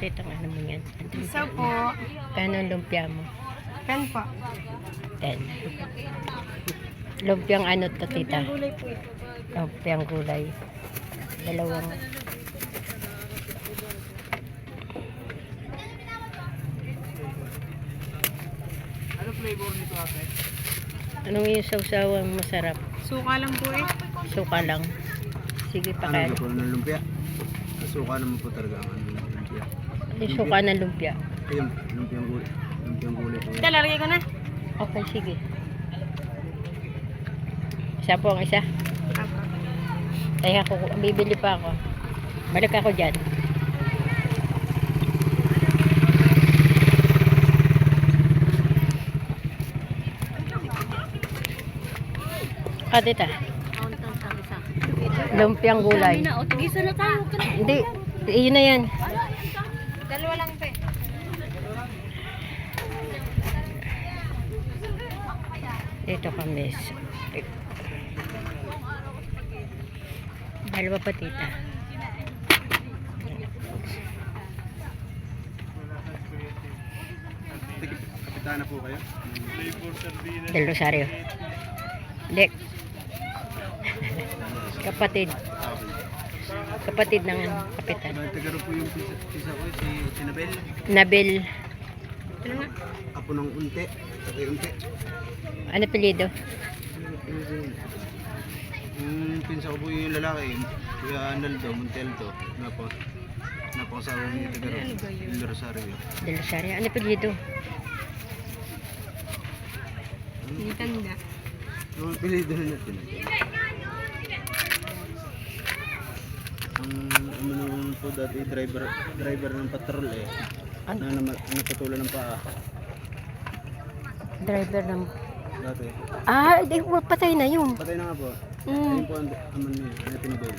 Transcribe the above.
Tita, ano mo yan? Isa po. Kano ang lumpia mo? 10 po. 10. Lumpiang ano to, tita? Gulay po ito. Lumpiang gulay. Dalawang. Ano flavor nito ate? Anong yung sausawan masarap? Suka lang po eh. Suka lang. Sige, Ano pakain. po ng lumpia? Suka naman po talaga ang ano ng lumpia. Yung suka ng lumpia. Ayun, lumpiang gulay. Lumpiang gulay po. Ito, lalagay ko na. Okay, sige. Isa po ang isa. Apo. Ay, ako, bibili pa ako. Balik ako dyan. Tita. Lumpiang gulay. Gisa na tayo. Hindi, yun na yan. Dalawa lang pe. Dito kami. Dalawa pa, tita. Kapitana po kayo? Del Rosario. Hindi. Kapatid. Kapatid ng kapitan. Taga po yung pisa ko, si Nabel. Nabel. Ano nga? Apo ng unti. Tatay unti. Ano apelyido? Yung pinsa ko po yung lalaki, Kuya Analdo, Montelto, napasawa niya taga Del Rosario. Del Rosario. Ano apelyido? Hindi tanda. Yung pilido na natin. Ang ano naman po dati, driver ng patrol eh. Ano? Napatulan ng paa. Driver ng... Dati. Ah, di, patay na yun. Patay na nga po. Mm. Ayun po ang aman niya, na tinibay.